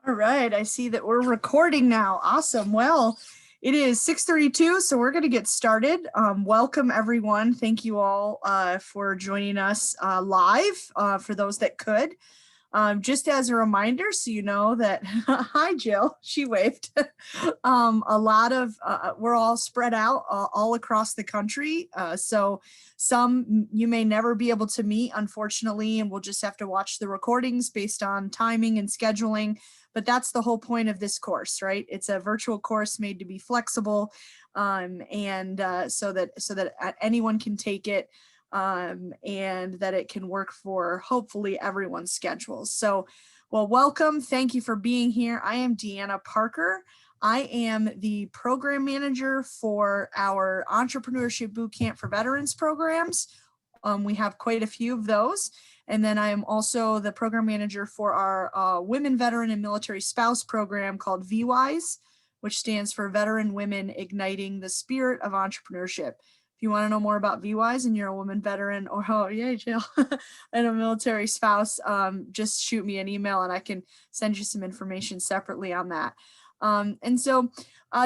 All right, I see that we're recording now. Awesome. Well, it is 6:32, so we're going to get started. Welcome, everyone. Thank you all for joining us live, for those that could. Just as a reminder, so you know that, hi, Jill, she waved. We're all spread out all across the country. So some you may never be able to meet, unfortunately, and we'll just have to watch the recordings based on timing and scheduling. But that's the whole point of this course, right? It's a virtual course made to be flexible, so that anyone can take it. And that it can work for hopefully everyone's schedules. So, well, welcome. Thank you for being here. I am Deanna Parker. I am the program manager for our Entrepreneurship Bootcamp for Veterans programs. We have quite a few of those. And then I am also the program manager for our Women, Veteran, and Military Spouse program called VWISE, which stands for Veteran Women Igniting the Spirit of Entrepreneurship. If you want to know more about VWISE and you're a woman veteran or, oh, yay, Jill, and a military spouse, just shoot me an email and I can send you some information separately on that.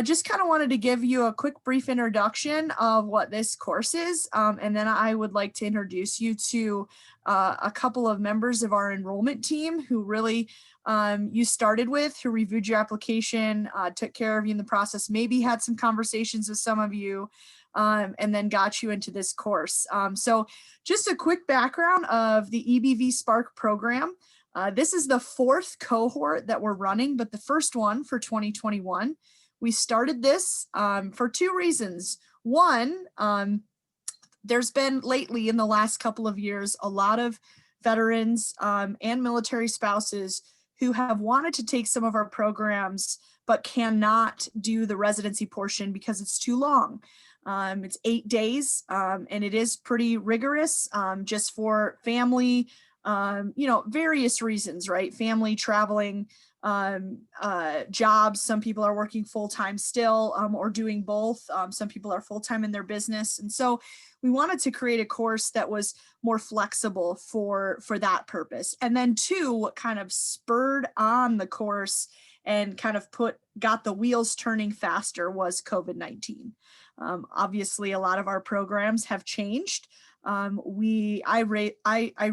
Just kind of wanted to give you a quick brief introduction of what this course is. And then I would like to introduce you to a couple of members of our enrollment team who really you started with, who reviewed your application, took care of you in the process, maybe had some conversations with some of you, and then got you into this course. So just a quick background of the EBV Spark program. This is the 4th cohort that we're running, but the first one for 2021. We started this for 2 reasons. One, there's been lately in the last couple of years, a lot of veterans and military spouses who have wanted to take some of our programs, but cannot do the residency portion because it's too long. It's 8 days, and it is pretty rigorous, just for family, various reasons, right? Family, traveling, jobs. Some people are working full-time still, or doing both. Some people are full-time in their business. And so we wanted to create a course that was more flexible for that purpose. And then 2, what kind of spurred on the course and kind of got the wheels turning faster was COVID-19. Obviously, a lot of our programs have changed. I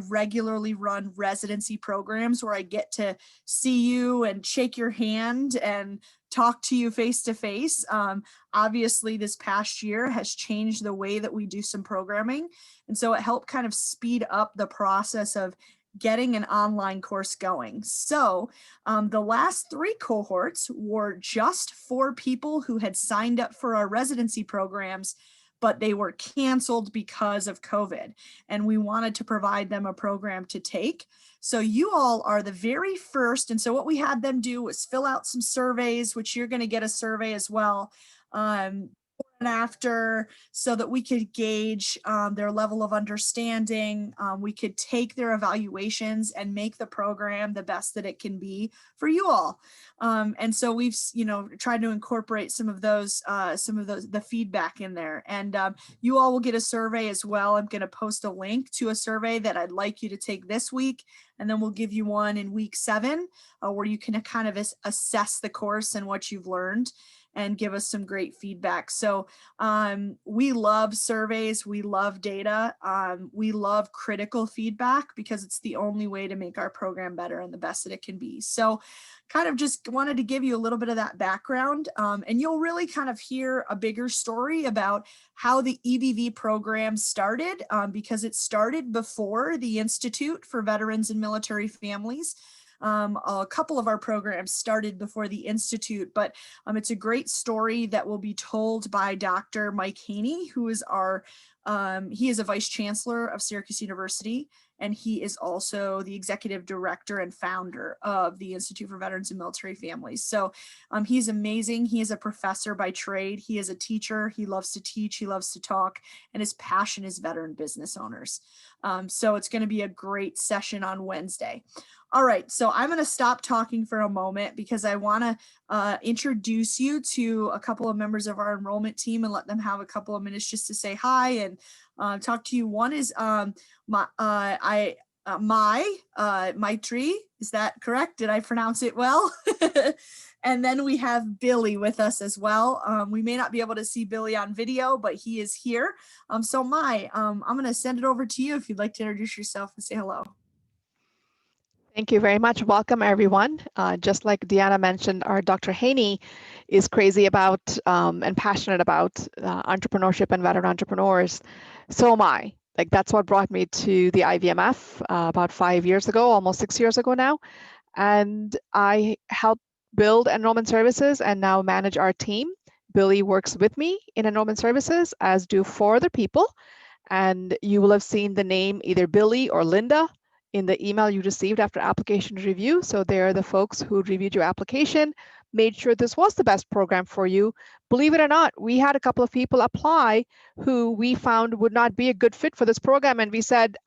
regularly run residency programs where I get to see you and shake your hand and talk to you face to face. Obviously, this past year has changed the way that we do some programming. And so it helped kind of speed up the process of getting an online course going. So the last 3 cohorts were just for people who had signed up for our residency programs, but they were canceled because of COVID. And we wanted to provide them a program to take. So you all are the very first. And so what we had them do was fill out some surveys, which you're going to get a survey as well. And after, so that we could gauge their level of understanding. We could take their evaluations and make the program the best that it can be for you all. And so we've, tried to incorporate some of the feedback in there. And you all will get a survey as well. I'm going to post a link to a survey that I'd like you to take this week. And then we'll give you one in week 7 where you can kind of assess the course and what you've learned and give us some great feedback. So we love surveys, we love data, we love critical feedback because it's the only way to make our program better and the best that it can be. So kind of just wanted to give you a little bit of that background, and you'll really kind of hear a bigger story about how the EBV program started, because it started before the Institute for Veterans and Military Families. A couple of our programs started before the Institute, but it's a great story that will be told by Dr. Mike Haney, who is he is a vice chancellor of Syracuse University, and he is also the executive director and founder of the Institute for Veterans and Military Families. So he's amazing. He is a professor by trade. He is a teacher. He loves to teach. He loves to talk, and his passion is veteran business owners. So it's going to be a great session on Wednesday. All right, so I'm going to stop talking for a moment because I want to introduce you to a couple of members of our enrollment team and let them have a couple of minutes just to say hi and talk to you. One is Maitri, is that correct? Did I pronounce it well? And then we have Billy with us as well. We may not be able to see Billy on video, but he is here. So Mai, I'm going to send it over to you if you'd like to introduce yourself and say hello. Thank you very much. Welcome, everyone. Just like Deanna mentioned, our Dr. Haney is crazy about and passionate about entrepreneurship and veteran entrepreneurs. So am I. Like, that's what brought me to the Ivmf about 5 years ago, almost 6 years ago now. And I help build enrollment services and now manage our team. Billy works with me in enrollment services, as do 4 other people. And you will have seen the name either Billy or Linda in the email you received after application review. So they're the folks who reviewed your application, made sure this was the best program for you. Believe it or not, we had a couple of people apply who we found would not be a good fit for this program. And we said,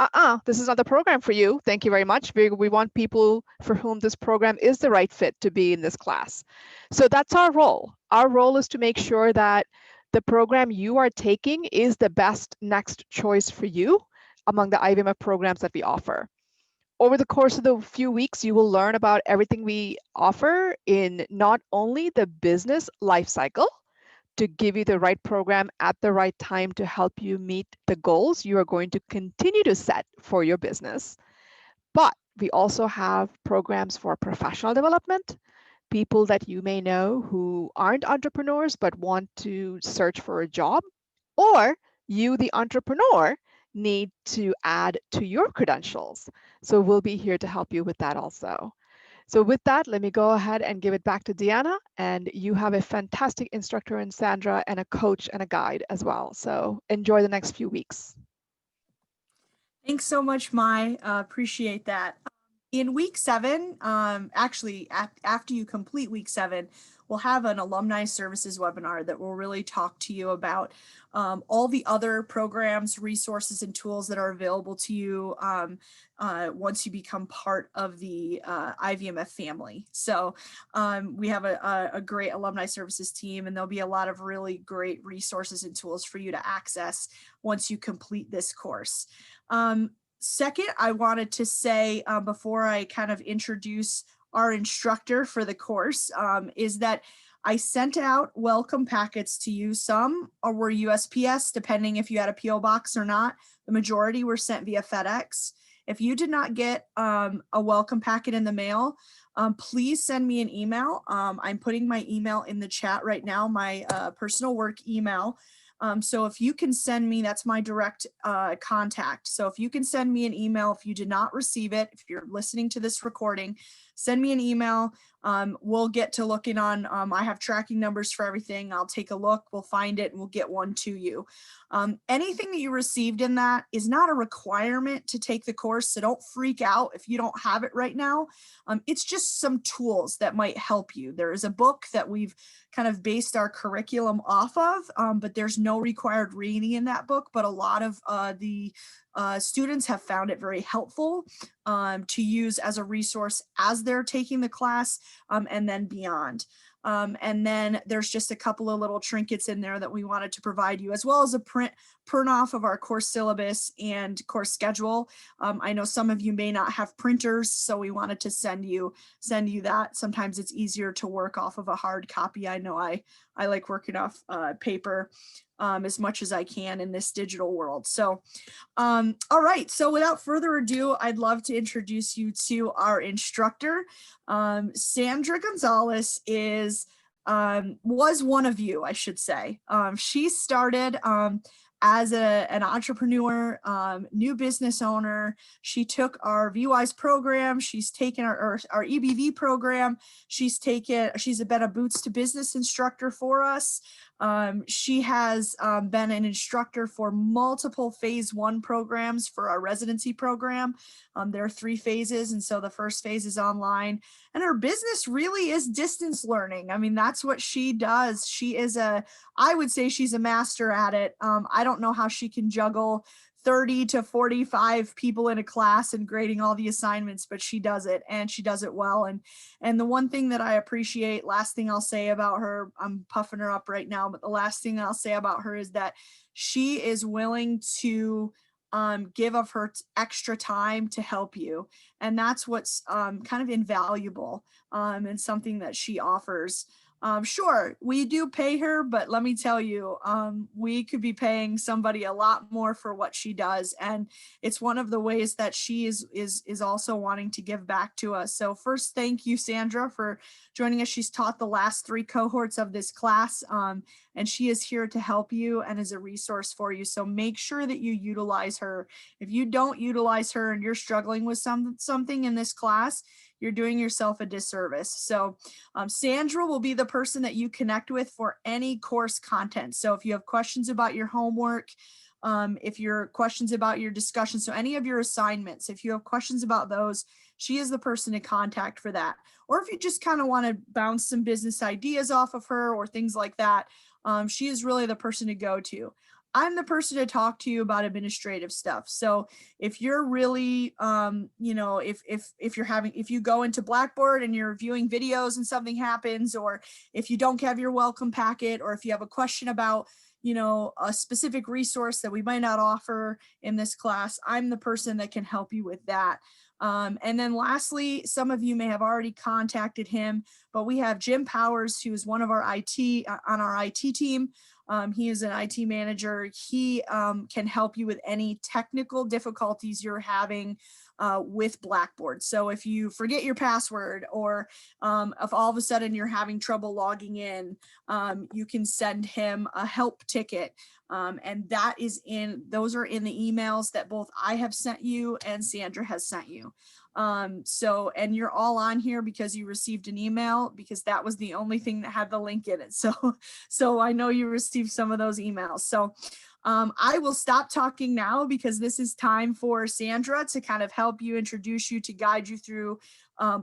this is not the program for you. Thank you very much. We want people for whom this program is the right fit to be in this class. So that's our role. Our role is to make sure that the program you are taking is the best next choice for you among the Ivmf programs that we offer. Over the course of the few weeks, you will learn about everything we offer in not only the business life cycle to give you the right program at the right time to help you meet the goals you are going to continue to set for your business, but we also have programs for professional development, people that you may know who aren't entrepreneurs but want to search for a job, or you, the entrepreneur, need to add to your credentials. So we'll be here to help you with that also. So with that, let me go ahead and give it back to Deanna. And you have a fantastic instructor in Sandra and a coach and a guide as well. So enjoy the next few weeks. Thanks so much, Mai. Appreciate that. In week 7, actually, after you complete week 7, we'll have an alumni services webinar that will really talk to you about all the other programs, resources, and tools that are available to you once you become part of the Ivmf family. So we have a great alumni services team, and there'll be a lot of really great resources and tools for you to access once you complete this course. Second, I wanted to say before I kind of introduce our instructor for the course is that I sent out welcome packets to you. Some were USPS, depending if you had a PO box or not. The majority were sent via FedEx. If you did not get a welcome packet in the mail, please send me an email. I'm putting my email in the chat right now, my personal work email. So if you can send me, that's my direct contact. So if you can send me an email, if you did not receive it, if you're listening to this recording, send me an email. We'll get to looking on, I have tracking numbers for everything. I'll take a look, we'll find it, and we'll get one to you. Anything that you received in that is not a requirement to take the course, so don't freak out if you don't have it right now. It's just some tools that might help you. There is a book that we've kind of based our curriculum off of, but there's no required reading in that book, but a lot of the students have found it very helpful to use as a resource as they're taking the class and then beyond. And then there's just a couple of little trinkets in there that we wanted to provide you, as well as a print off of our course syllabus and course schedule. I know some of you may not have printers, so we wanted to send you that. Sometimes it's easier to work off of a hard copy. I know I like working off paper as much as I can in this digital world. So, all right. So without further ado, I'd love to introduce you to our instructor. Sandra Gonzalez was one of you, I should say. She started as an entrepreneur, new business owner. She took our VWise program. She's taken our EBV program. She's been a Boots to Business instructor for us. She has been an instructor for multiple phase 1 programs for our residency program. There are 3 phases, and so the first phase is online. And her business really is distance learning. I mean, that's what she does. I would say she's a master at it. I don't know how she can juggle 30 to 45 people in a class and grading all the assignments, but she does it, and she does it well. And the one thing that I appreciate, last thing I'll say about her, I'm puffing her up right now, but the last thing I'll say about her is that she is willing to give of her extra time to help you. And that's what's kind of invaluable and something that she offers. Sure, we do pay her, but let me tell you, we could be paying somebody a lot more for what she does. And it's one of the ways that she is also wanting to give back to us. So first, thank you, Sandra, for joining us. She's taught the last 3 cohorts of this class, and she is here to help you and is a resource for you. So make sure that you utilize her. If you don't utilize her and you're struggling with something in this class, you're doing yourself a disservice. So Sandra will be the person that you connect with for any course content. So if you have questions about your homework, if your questions about your discussion, so any of your assignments, if you have questions about those, she is the person to contact for that. Or if you just kind of want to bounce some business ideas off of her or things like that, she is really the person to go to. I'm the person to talk to you about administrative stuff. So if you're really, if you go into Blackboard and you're viewing videos and something happens, or if you don't have your welcome packet, or if you have a question about, a specific resource that we might not offer in this class, I'm the person that can help you with that. And then lastly, some of you may have already contacted him, but we have Jim Powers, who is one of our on our IT team. He is an IT manager. He can help you with any technical difficulties you're having with Blackboard. So if you forget your password, or if all of a sudden you're having trouble logging in, you can send him a help ticket. And those are in the emails that both I have sent you and Sandra has sent you. And you're all on here because you received an email, because that was the only thing that had the link in it. So I know you received some of those emails. So I will stop talking now, because this is time for Sandra to kind of help you, introduce you, to guide you through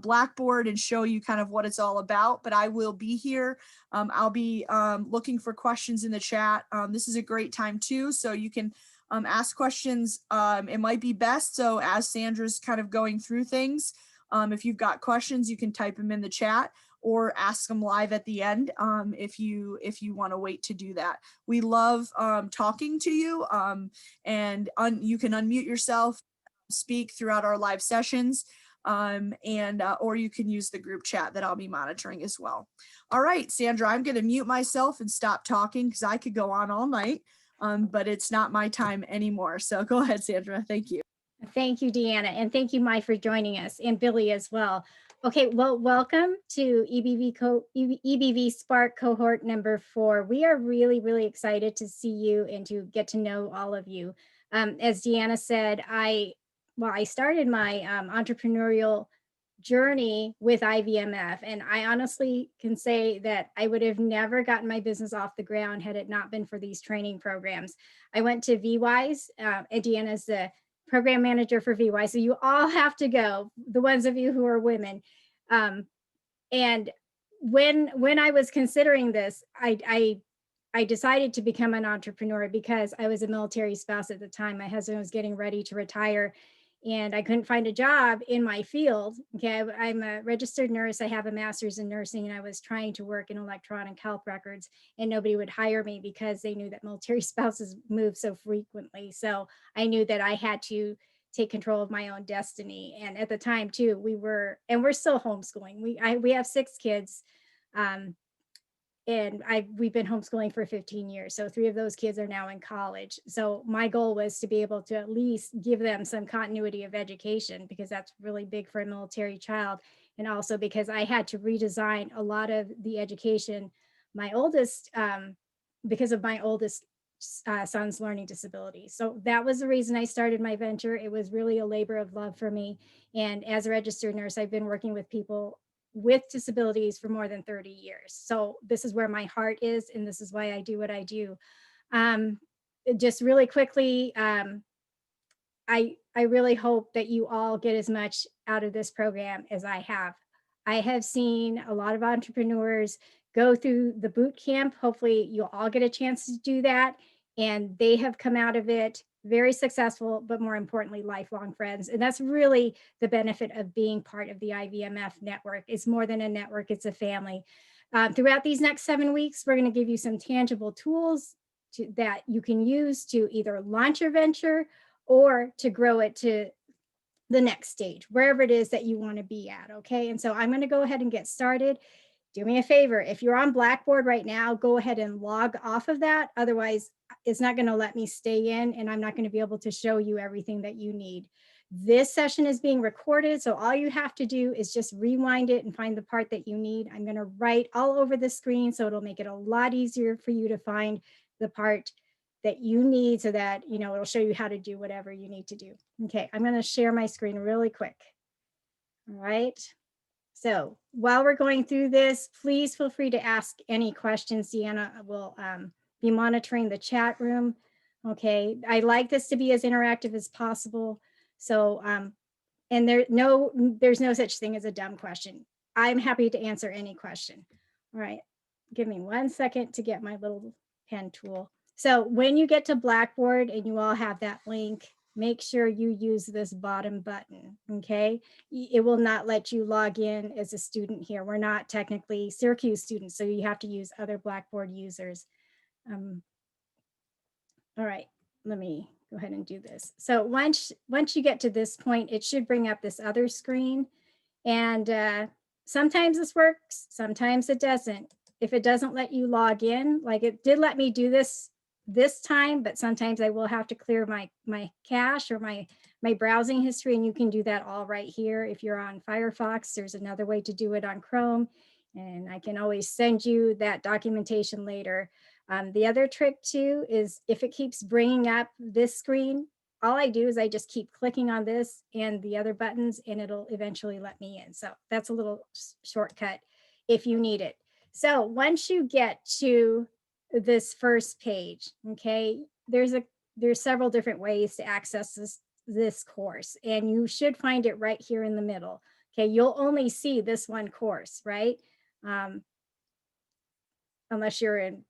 Blackboard and show you kind of what it's all about. But I will be here. I'll be looking for questions in the chat. This is a great time too, so you can ask questions. It might be best, so as Sandra's kind of going through things, if you've got questions, you can type them in the chat or ask them live at the end if you want to wait to do that. We love talking to you, and you can unmute yourself, speak throughout our live sessions, or you can use the group chat that I'll be monitoring as well. All right, Sandra, I'm going to mute myself and stop talking, because I could go on all night. But it's not my time anymore. So go ahead, Sandra. Thank you. Thank you, Deanna. And thank you, Mai, for joining us, and Billy as well. Okay, well, welcome to EBV Spark cohort number 4. We are really, really excited to see you and to get to know all of you. As Deanna said, I started my entrepreneurial journey with Ivmf, and I honestly can say that I would have never gotten my business off the ground had it not been for these training programs. I went to VWise, and Deanna's the program manager for VWise, so you all have to go, the ones of you who are women. And when I was considering this, I decided to become an entrepreneur because I was a military spouse at the time. My husband was getting ready to retire, and I couldn't find a job in my field. Okay, I'm a registered nurse. I have a master's in nursing, and I was trying to work in electronic health records, and nobody would hire me because they knew that military spouses move so frequently. So I knew that I had to take control of my own destiny. And at the time too, we're still homeschooling. We have 6 kids. And we've been homeschooling for 15 years. So 3 of those kids are now in college. So my goal was to be able to at least give them some continuity of education, because that's really big for a military child. And also because I had to redesign a lot of the education. Because of my oldest son's learning disability. So that was the reason I started my venture. It was really a labor of love for me. And as a registered nurse, I've been working with people with disabilities for more than 30 years. So this is where my heart is, and this is why I do what I do. Just really quickly, I really hope that you all get as much out of this program as I have. I have seen a lot of entrepreneurs go through the boot camp. Hopefully you'll all get a chance to do that. And they have come out of it very successful, but more importantly, lifelong friends. And that's really the benefit of being part of the Ivmf network. It's more than a network, it's a family. Throughout these next 7 weeks, we're going to give you some tangible tools that you can use to either launch your venture or to grow it to the next stage, wherever it is that you want to be at. Okay. And so I'm going to go ahead and get started. Do me a favor. If you're on Blackboard right now, go ahead and log off of that. Otherwise, it's not going to let me stay in, and I'm not going to be able to show you everything that you need. This session is being recorded, so all you have to do is just rewind it and find the part that you need. I'm going to write all over the screen, so it'll make it a lot easier for you to find the part that you need, so that, you know, it'll show you how to do whatever you need to do. Okay, I'm going to share my screen really quick. All right. So while we're going through this, please feel free to ask any questions. Deanna will be monitoring the chat room. Okay, I like this to be as interactive as possible. So, and there's no such thing as a dumb question. I'm happy to answer any question. All right, give me 1 second to get my little pen tool. So when you get to Blackboard and you all have that link, make sure you use this bottom button, okay? It will not let you log in as a student here. We're not technically Syracuse students, so you have to use other Blackboard users. All right, let me go ahead and do this. So once you get to this point, it should bring up this other screen. And sometimes this works, sometimes it doesn't. If it doesn't let you log in, like it did let me do this time, but sometimes I will have to clear my cache or my browsing history, and you can do that all right here. If you're on Firefox, there's another way to do it on Chrome, and I can always send you that documentation later. The other trick too is if it keeps bringing up this screen, all I do is I just keep clicking on this and the other buttons, and it'll eventually let me in. So that's a little shortcut if you need it. So once you get to this first page, okay, there's several different ways to access this course, and you should find it right here in the middle. Okay, you'll only see this one course, right? Unless you're in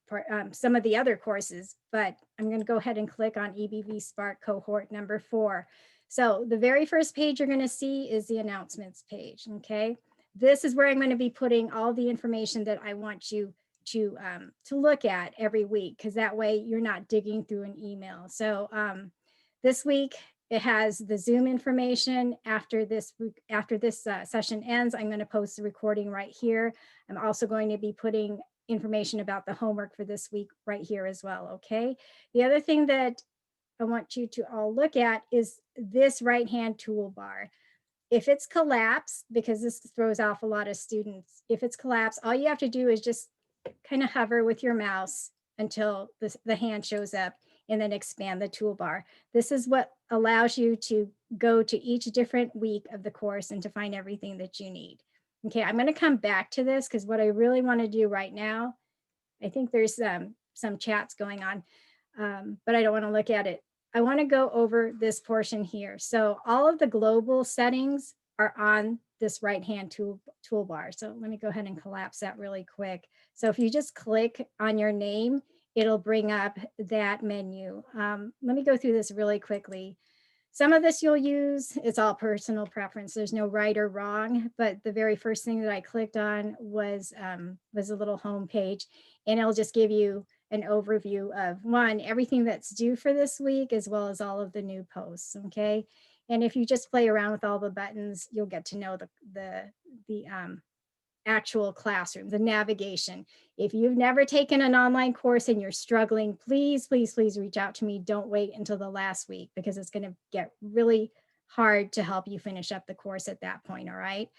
some of the other courses, but I'm going to go ahead and click on EBV Spark Cohort number 4. So the very first page you're going to see is the announcements page, okay? This is where I'm going to be putting all the information that I want you to look at every week, because that way you're not digging through an email. So this week, it has the Zoom information. After this session ends, I'm going to post the recording right here. I'm also going to be putting information about the homework for this week right here as well, okay? The other thing that I want you to all look at is this right-hand toolbar. If it's collapsed, because this throws off a lot of students, if it's collapsed, all you have to do is just kind of hover with your mouse until the hand shows up, and then expand the toolbar. This is what allows you to go to each different week of the course and to find everything that you need. Okay, I'm going to come back to this because what I really want to do right now, I think there's some chats going on, but I don't want to look at it. I want to go over this portion here. So all of the global settings are on this right-hand toolbar. So let me go ahead and collapse that really quick. So if you just click on your name, it'll bring up that menu. Let me go through this really quickly. Some of this you'll use, it's all personal preference. There's no right or wrong, but the very first thing that I clicked on was a little home page, and it'll just give you an overview of everything that's due for this week, as well as all of the new posts, okay? And if you just play around with all the buttons, you'll get to know the actual classroom, the navigation. If you've never taken an online course and you're struggling, please, please, please reach out to me. Don't wait until the last week, because it's going to get really hard to help you finish up the course at that point, all right?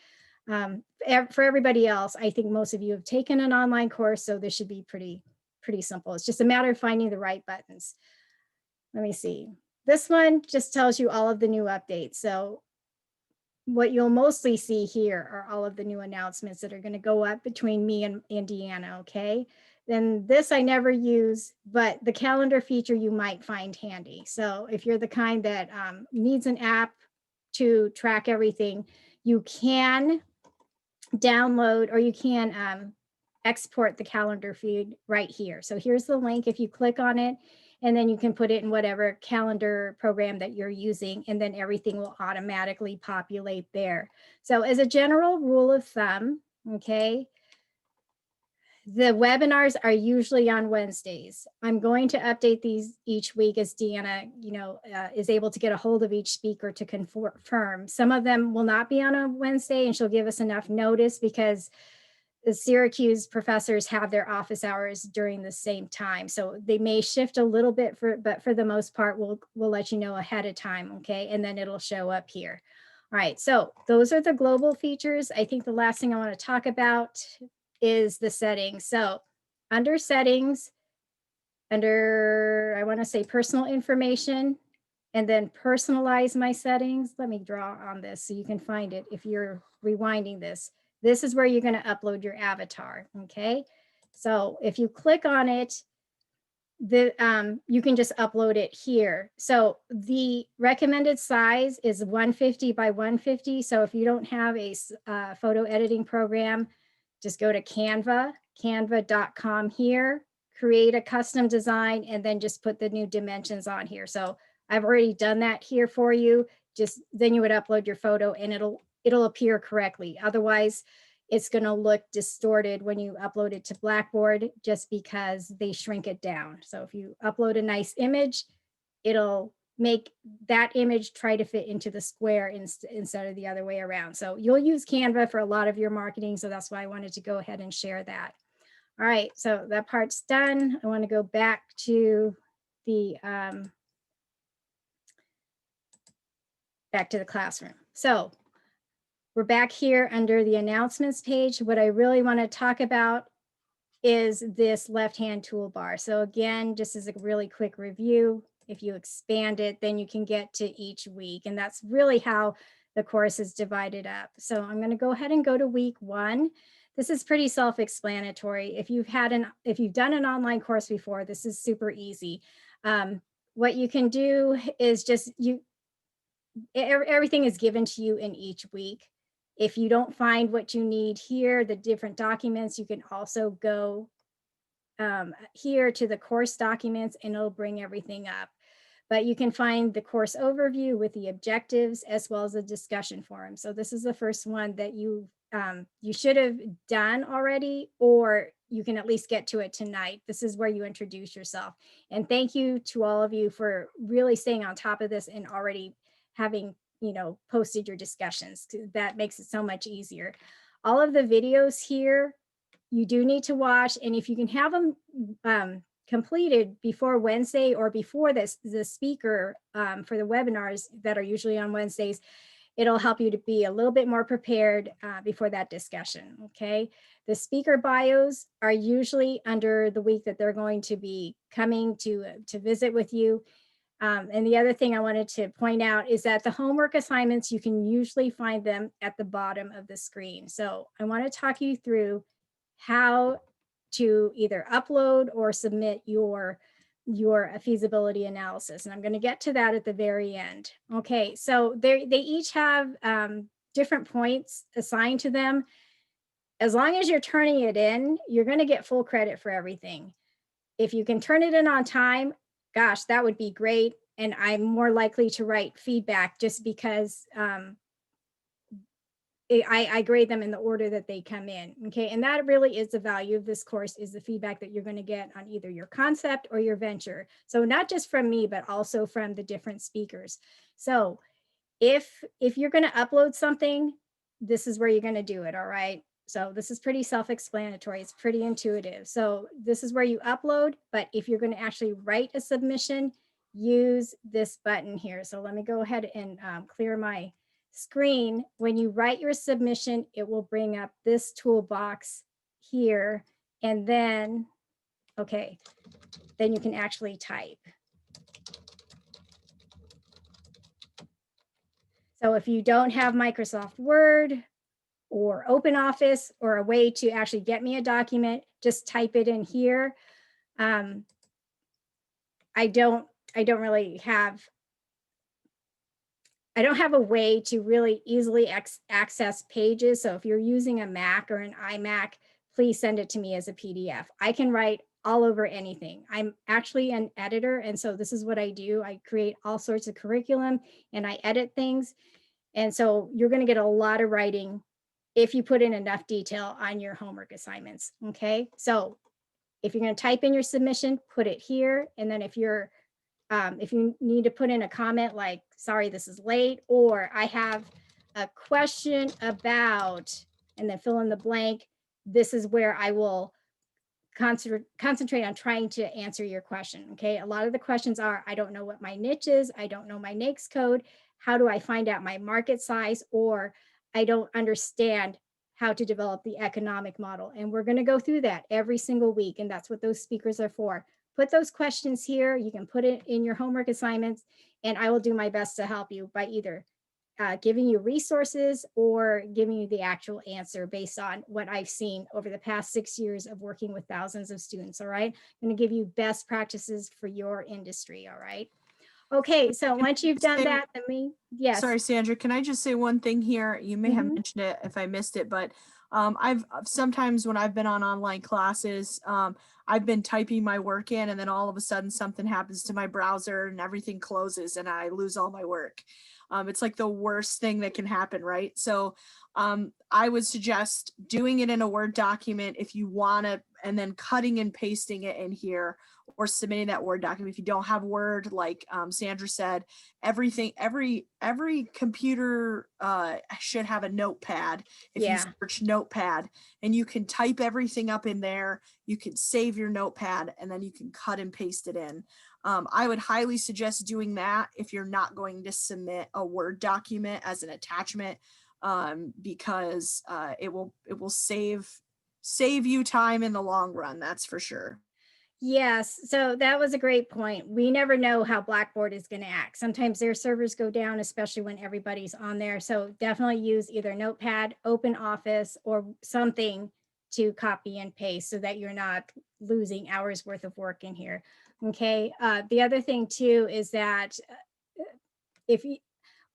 For everybody else, I think most of you have taken an online course, so this should be pretty simple. It's just a matter of finding the right buttons. Let me see. This one just tells you all of the new updates. So what you'll mostly see here are all of the new announcements that are going to go up between me and Deanna, okay? Then this I never use, but the calendar feature you might find handy. So if you're the kind that needs an app to track everything, you can download, or you can export the calendar feed right here. So here's the link. If you click on it, and then you can put it in whatever calendar program that you're using, and then everything will automatically populate there. So as a general rule of thumb, okay, The webinars are usually on Wednesdays. I'm going to update these each week as Deanna, is able to get a hold of each speaker to confirm. Some of them will not be on a Wednesday, and she'll give us enough notice because the Syracuse professors have their office hours during the same time. So they may shift a little bit, but for the most part, we'll let you know ahead of time, okay? And then it'll show up here. All right, so those are the global features. I think the last thing I want to talk about is the settings. So under settings, under, I want to say personal information, and then personalize my settings. Let me draw on this so you can find it if you're rewinding this. This is where you're going to upload your avatar, okay? So if you click on it, you can just upload it here. So the recommended size is 150 by 150. So if you don't have a photo editing program, just go to canva.com here, create a custom design, and then just put the new dimensions on here. So I've already done that here for you. Just then you would upload your photo and it'll appear correctly. Otherwise, it's going to look distorted when you upload it to Blackboard just because they shrink it down. So if you upload a nice image, it'll make that image try to fit into the square instead of the other way around. So you'll use Canva for a lot of your marketing. So that's why I wanted to go ahead and share that. All right, so that part's done. I want to go back to the classroom. So we're back here under the announcements page. What I really want to talk about is this left-hand toolbar. So again, just as a really quick review, if you expand it, then you can get to each week. And that's really how the course is divided up. So I'm going to go ahead and go to week 1. This is pretty self-explanatory. If you've done an online course before, this is super easy. What you can do is just everything is given to you in each week. If you don't find what you need here, the different documents, you can also go here to the course documents and it'll bring everything up. But you can find the course overview with the objectives as well as a discussion forum. So this is the first one that you should have done already, or you can at least get to it tonight. This is where you introduce yourself. And thank you to all of you for really staying on top of this and already having posted your discussions. That makes it so much easier. All of the videos here, you do need to watch, and if you can have them completed before Wednesday or before the speaker for the webinars that are usually on Wednesdays, it'll help you to be a little bit more prepared before that discussion, okay? The speaker bios are usually under the week that they're going to be coming to visit with you. And the other thing I wanted to point out is that the homework assignments, you can usually find them at the bottom of the screen. So I want to talk you through how to either upload or submit your feasibility analysis. And I'm going to get to that at the very end. Okay, so they each have different points assigned to them. As long as you're turning it in, you're going to get full credit for everything. If you can turn it in on time, gosh, that would be great. And I'm more likely to write feedback just because I grade them in the order that they come in, okay? And that really is the value of this course, is the feedback that you're going to get on either your concept or your venture. So not just from me, but also from the different speakers. So if you're going to upload something, this is where you're going to do it, all right? So this is pretty self-explanatory. It's pretty intuitive. So this is where you upload, but if you're going to actually write a submission, use this button here. So let me go ahead and clear my screen. When you write your submission, it will bring up this toolbox here. And then, okay, then you can actually type. So if you don't have Microsoft Word or OpenOffice or a way to actually get me a document, just type it in here. I don't have a way to really easily access pages. So if you're using a Mac or an iMac, please send it to me as a PDF. I can write all over anything. I'm actually an editor. And so this is what I do. I create all sorts of curriculum and I edit things. And so you're going to get a lot of writing if you put in enough detail on your homework assignments. Okay, so if you're going to type in your submission, put it here. And then if you need to put in a comment like, sorry, this is late, or I have a question about, and then fill in the blank, this is where I will concentrate on trying to answer your question. Okay, a lot of the questions are, I don't know what my niche is, I don't know my NAICS code, how do I find out my market size, or I don't understand how to develop the economic model. And we're going to go through that every single week, and that's what those speakers are for. Put those questions here, you can put it in your homework assignments, and I will do my best to help you by either giving you resources or giving you the actual answer based on what I've seen over the past 6 years of working with thousands of students. All right, I'm going to give you best practices for your industry. All right. Okay, so once you've done that, yes. Sorry, Sandra, can I just say one thing here? You may have Mhm. mentioned it if I missed it, but I've sometimes when I've been on online classes, I've been typing my work in, and then all of a sudden something happens to my browser and everything closes and I lose all my work. It's like the worst thing that can happen, right? So I would suggest doing it in a Word document if you want to, and then cutting and pasting it in here, or submitting that Word document. If you don't have Word, like Sandra said, every computer should have a notepad. If you search notepad, and you can type everything up in there, you can save your notepad, and then you can cut and paste it in. I would highly suggest doing that if you're not going to submit a Word document as an attachment, because it will save you time in the long run. That's for sure. Yes, so that was a great point. We never know how Blackboard is going to act. Sometimes their servers go down, especially when everybody's on there. So definitely use either Notepad, Open Office, or something to copy and paste so that you're not losing hours worth of work in here. Okay. The other thing too is that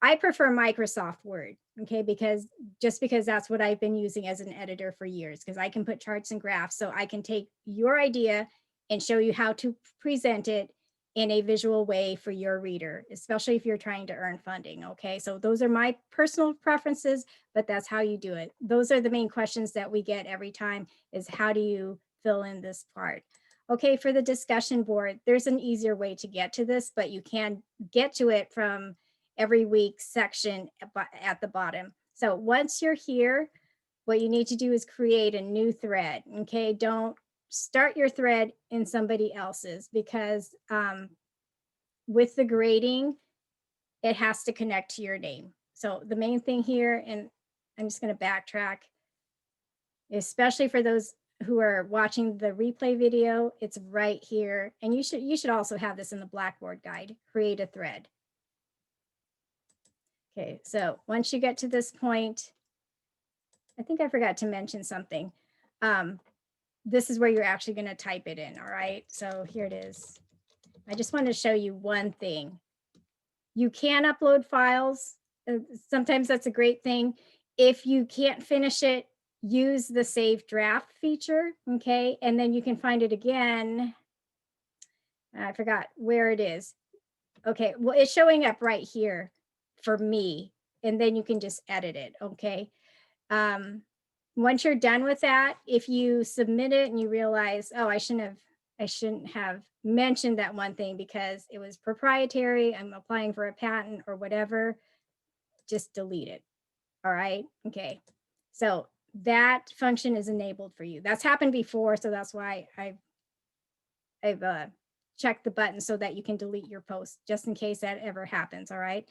I prefer Microsoft Word, okay, because that's what I've been using as an editor for years, because I can put charts and graphs, so I can take your idea and show you how to present it in a visual way for your reader, especially if you're trying to earn funding. Okay, so those are my personal preferences, but that's how you do it. Those are the main questions that we get every time, is how do you fill in this part? Okay, for the discussion board, there's an easier way to get to this, but you can get to it from every week section at the bottom. So once you're here, what you need to do is create a new thread. Okay, don't start your thread in somebody else's, because with the grading, it has to connect to your name. So the main thing here, and I'm just going to backtrack, especially for those who are watching the replay video, it's right here. And you should also have this in the Blackboard guide, create a thread. Okay, so once you get to this point, I think I forgot to mention something. This is where you're actually going to type it in. All right, so here it is. I just want to show you one thing. You can upload files. Sometimes that's a great thing. If you can't finish it, use the save draft feature. Okay, and then you can find it again. I forgot where it is. Okay, well, it's showing up right here for me, and then you can just edit it. Okay. Once you're done with that, if you submit it and you realize, oh, I shouldn't have mentioned that one thing because it was proprietary, I'm applying for a patent or whatever, just delete it. All right. Okay. So that function is enabled for you. That's happened before, so that's why I've checked the button so that you can delete your post, just in case that ever happens. All right.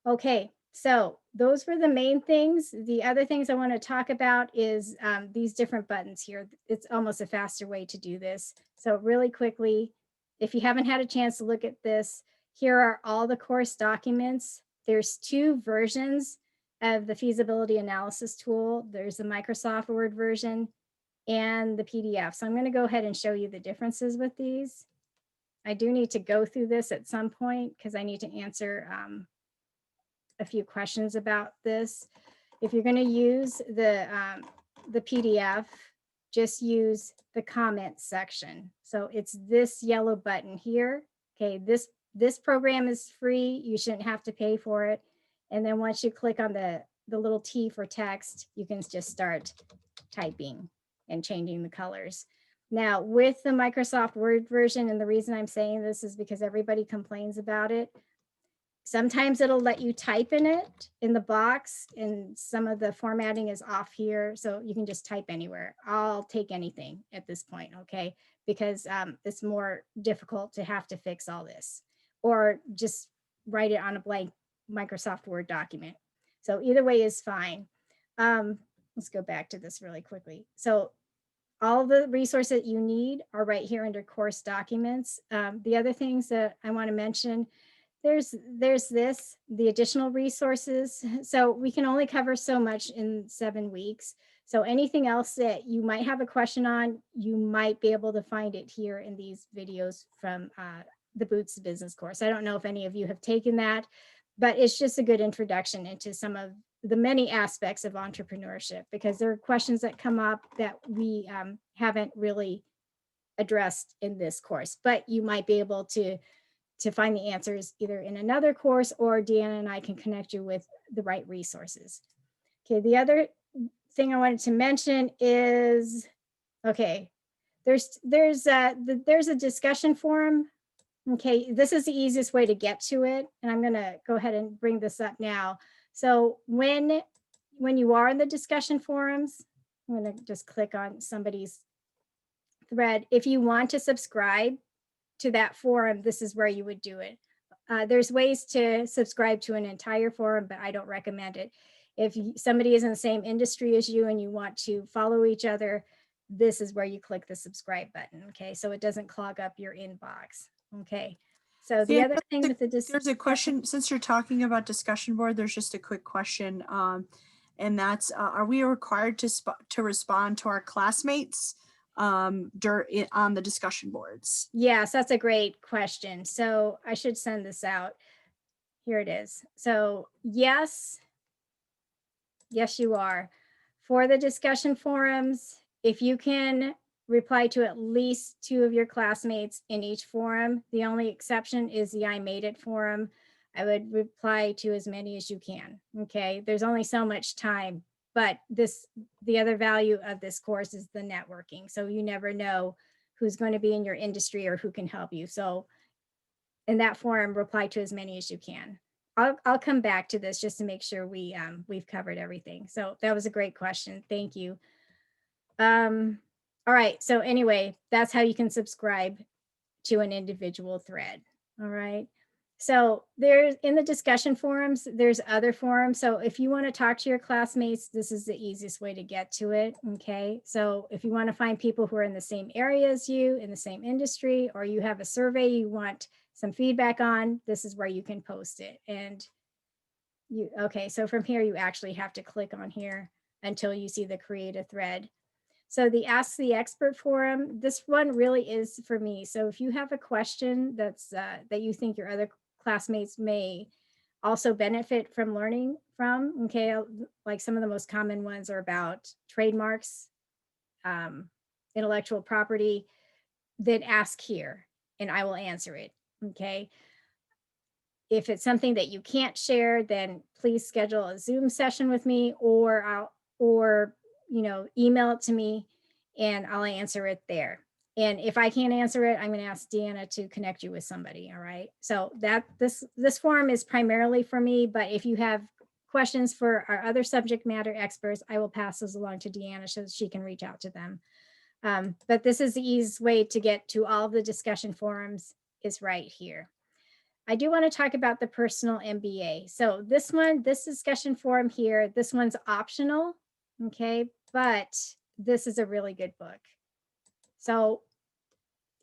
Okay, so those were the main things. The other things I want to talk about is these different buttons here. It's almost a faster way to do this. So really quickly, if you haven't had a chance to look at this, here are all the course documents. There's 2 versions of the feasibility analysis tool. There's the Microsoft Word version and the PDF. So I'm going to go ahead and show you the differences with these. I do need to go through this at some point because I need to answer a few questions about this. If you're going to use the PDF, just use the comment section. So it's this yellow button here. Okay, this program is free. You shouldn't have to pay for it. And then once you click on the the little T for text, you can just start typing and changing the colors. Now with the Microsoft Word version, and the reason I'm saying this is because everybody complains about it. Sometimes it'll let you type in it in the box, and some of the formatting is off here. So you can just type anywhere. I'll take anything at this point, okay? Because it's more difficult to have to fix all this, or just write it on a blank Microsoft Word document. So either way is fine. Let's go back to this really quickly. So all the resources you need are right here under course documents. The other things that I want to mention, there's the additional resources. So we can only cover so much in 7 weeks. So anything else that you might have a question on, you might be able to find it here in these videos from the Boots Business course. I don't know if any of you have taken that, but it's just a good introduction into some of the many aspects of entrepreneurship, because there are questions that come up that we haven't really addressed in this course, but you might be able to find the answers either in another course, or Deanna and I can connect you with the right resources. Okay, the other thing I wanted to mention is, okay, there's a discussion forum. Okay, this is the easiest way to get to it, and I'm gonna go ahead and bring this up now. So when you are in the discussion forums, I'm gonna just click on somebody's thread. If you want to subscribe to that forum, this is where you would do it. There's ways to subscribe to an entire forum, but I don't recommend it. If somebody is in the same industry as you and you want to follow each other, this is where you click the subscribe button, okay? So it doesn't clog up your inbox, okay? So the other thing with the there's a question, since you're talking about discussion board, there's just a quick question, and that's, are we required to respond to our classmates on the discussion boards? Yes, that's a great question. So I should send this out. Here it is. So yes, you are. For the discussion forums, if you can reply to at least 2 of your classmates in each forum, the only exception is the I Made It forum. I would reply to as many as you can, okay? There's only so much time, but the other value of this course is the networking. So you never know who's going to be in your industry or who can help you. So in that forum, reply to as many as you can. I'll come back to this just to make sure we've covered everything. So that was a great question. Thank you. All right. So anyway, that's how you can subscribe to an individual thread. All right. So there's, in the discussion forums, there's other forums. So if you want to talk to your classmates, this is the easiest way to get to it. Okay. So if you want to find people who are in the same area as you, in the same industry, or you have a survey you want some feedback on, this is where you can post it. And okay, so from here, you actually have to click on here until you see the create a thread. So the Ask the Expert forum, this one really is for me. So if you have a question that's that you think your other classmates may also benefit from learning from, okay, like some of the most common ones are about trademarks, intellectual property, then ask here and I will answer it, okay? If it's something that you can't share, then please schedule a Zoom session with me, or email it to me and I'll answer it there. And if I can't answer it, I'm going to ask Deanna to connect you with somebody. All right. So this forum is primarily for me, but if you have questions for our other subject matter experts, I will pass those along to Deanna so she can reach out to them. But this is the easiest way to get to all of the discussion forums is right here. I do want to talk about the Personal Mba. So this discussion forum here, this one's optional, okay? But this is a really good book. So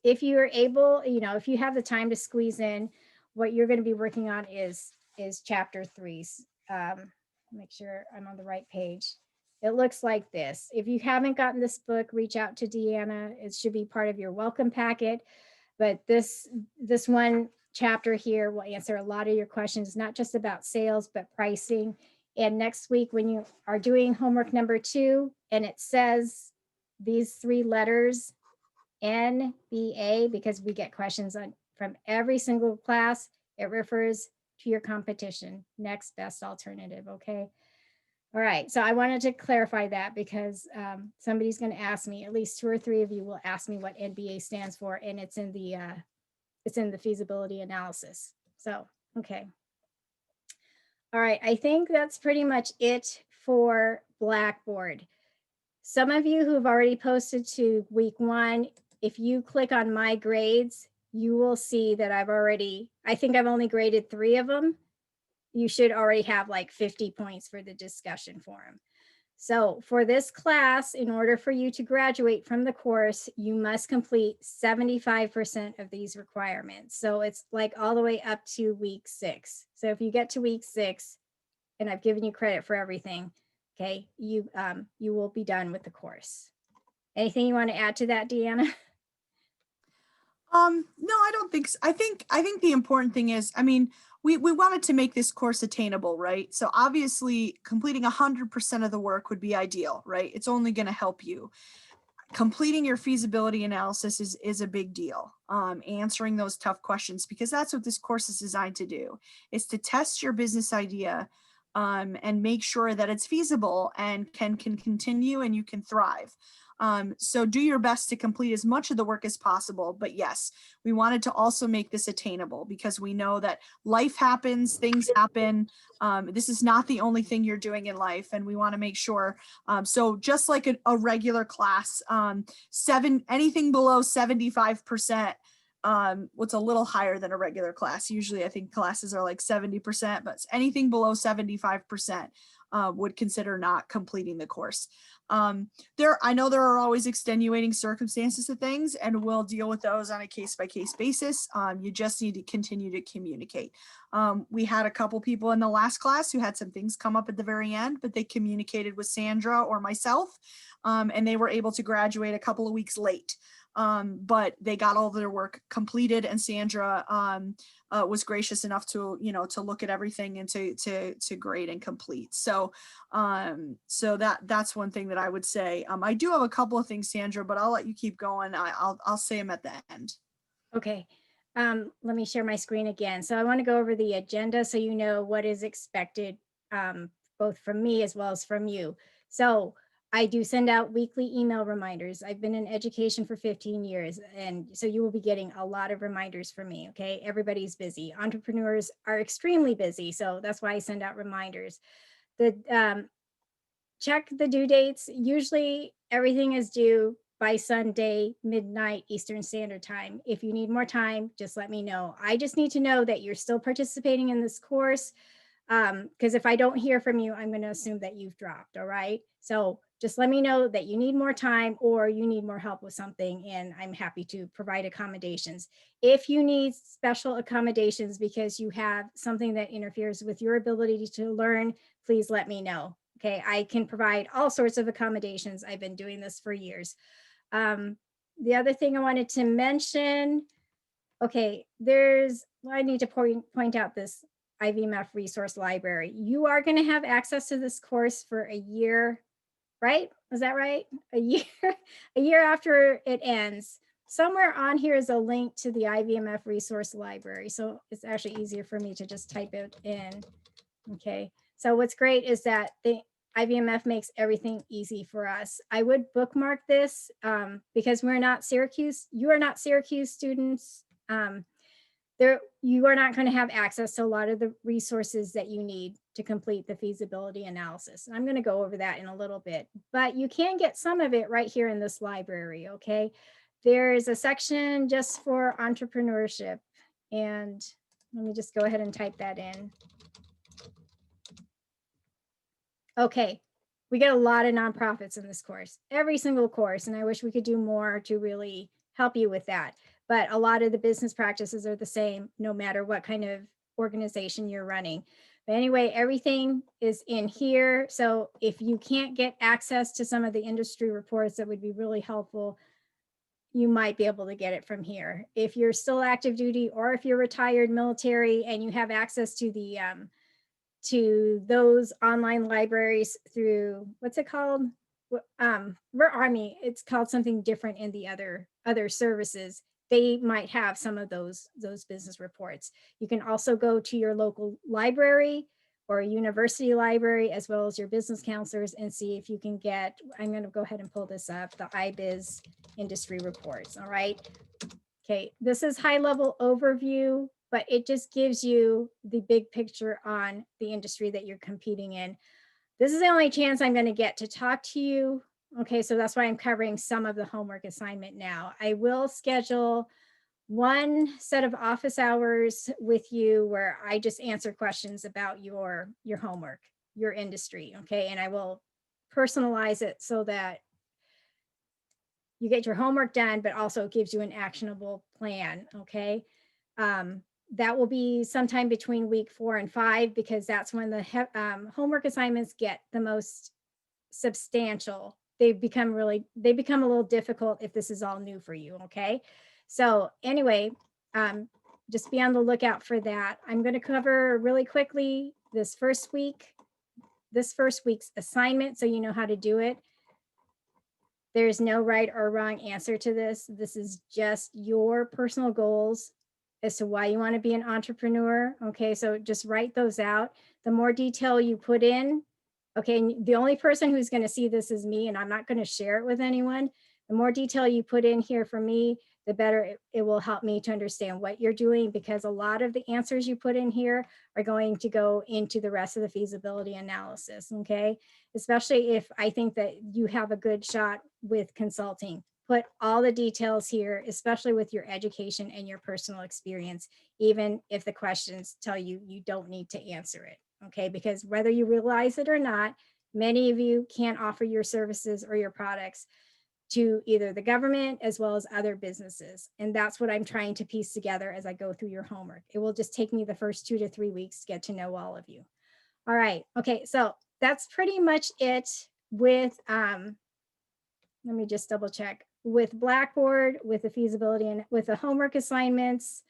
if you're able, if you have the time to squeeze in, what you're going to be working on is chapter 3. Make sure I'm on the right page. It looks like this. If you haven't gotten this book, reach out to Deanna. It should be part of your welcome packet. But this one chapter here will answer a lot of your questions, not just about sales, but pricing. And next week, when you are doing homework number 2, and it says these 3 letters, NBA, because we get questions from every single class, it refers to your competition, next best alternative, okay? All right, so I wanted to clarify that because somebody's going to ask me, at least 2 or 3 of you will ask me what NBA stands for, and it's in the feasibility analysis. So, okay. All right, I think that's pretty much it for Blackboard. Some of you who've already posted to week 1, if you click on my grades, you will see that I think I've only graded 3 of them. You should already have like 50 points for the discussion forum. So for this class, in order for you to graduate from the course, you must complete 75% of these requirements. So it's like all the way up to week 6. So if you get to week 6, and I've given you credit for everything, okay, you will be done with the course. Anything you want to add to that, Deanna? No, I don't think so. I think the important thing is, I mean, we wanted to make this course attainable, right? So obviously completing 100% of the work would be ideal, right? It's only going to help you. Completing your feasibility analysis is a big deal. Answering those tough questions, because that's what this course is designed to do, is to test your business idea and make sure that it's feasible and can continue and you can thrive. So do your best to complete as much of the work as possible. But yes, we wanted to also make this attainable because we know that life happens, things happen. This is not the only thing you're doing in life, and we want to make sure. So just like a regular class, anything below 75%, what's a little higher than a regular class. Usually I think classes are like 70%, but anything below 75% would consider not completing the course. I know there are always extenuating circumstances to things, and we'll deal with those on a case-by-case basis. You just need to continue to communicate. We had a couple people in the last class who had some things come up at the very end, but they communicated with Sandra or myself, and they were able to graduate a couple of weeks late. But they got all their work completed, and Sandra was gracious enough to look at everything and to grade and complete. So that's one thing that I would say. I do have a couple of things, Sandra, but I'll let you keep going. I'll say them at the end. Okay. Let me share my screen again. So I want to go over the agenda so you know what is expected, both from me as well as from you. So I do send out weekly email reminders. I've been in education for 15 years, and so you will be getting a lot of reminders from me, okay? Everybody's busy. Entrepreneurs are extremely busy, so that's why I send out reminders. Check the due dates. Usually everything is due by Sunday, midnight Eastern Standard Time. If you need more time, just let me know. I just need to know that you're still participating in this course, because if I don't hear from you, I'm going to assume that you've dropped, all right? So just let me know that you need more time or you need more help with something, and I'm happy to provide accommodations. If you need special accommodations because you have something that interferes with your ability to learn, please let me know. Okay, I can provide all sorts of accommodations. I've been doing this for years. The other thing I wanted to mention, okay, I need to point out this Ivmf resource library. You are going to have access to this course for a year, right? Is that right? A year after it ends. Somewhere on here is a link to the Ivmf resource library. So it's actually easier for me to just type it in. Okay. So what's great is that the Ivmf makes everything easy for us. I would bookmark this because we're not Syracuse. You are not Syracuse students. You are not going to have access to a lot of the resources that you need to complete the feasibility analysis. I'm going to go over that in a little bit, but you can get some of it right here in this library. Okay. There is a section just for entrepreneurship, and let me just go ahead and type that in. Okay, we get a lot of nonprofits in this course, every single course, and I wish we could do more to really help you with that. But a lot of the business practices are the same, no matter what kind of organization you're running. But anyway, everything is in here. So if you can't get access to some of the industry reports that would be really helpful, you might be able to get it from here. If you're still active duty, or if you're retired military and you have access to those online libraries through, what's it called? We're Army, it's called something different in the other services. They might have some of those business reports. You can also go to your local library or a university library, as well as your business counselors, and see if you can get, I'm going to go ahead and pull this up, the IBiz industry reports. All right. Okay, this is high level overview, but it just gives you the big picture on the industry that you're competing in. This is the only chance I'm going to get to talk to you. Okay, so that's why I'm covering some of the homework assignment now. I will schedule one set of office hours with you where I just answer questions about your homework, your industry, okay? And I will personalize it so that you get your homework done, but also it gives you an actionable plan, okay? That will be sometime between week 4 and 5, because that's when the homework assignments get the most substantial. They become a little difficult if this is all new for you, okay? So anyway, just be on the lookout for that. I'm going to cover really quickly this first week's assignment so you know how to do it. There's no right or wrong answer to this. This is just your personal goals as to why you want to be an entrepreneur. Okay, so just write those out. The more detail you put in, okay, and the only person who's going to see this is me, and I'm not going to share it with anyone. The more detail you put in here for me, the better it will help me to understand what you're doing, because a lot of the answers you put in here are going to go into the rest of the feasibility analysis, okay? Especially if I think that you have a good shot with consulting. Put all the details here, especially with your education and your personal experience, even if the questions tell you you don't need to answer it, okay? Because whether you realize it or not, many of you can't offer your services or your products to either the government as well as other businesses. And that's what I'm trying to piece together as I go through your homework. It will just take me the first 2 to 3 weeks to get to know all of you. All right, okay, so that's pretty much it with, let me just double check, with Blackboard, with the feasibility and with the homework assignments.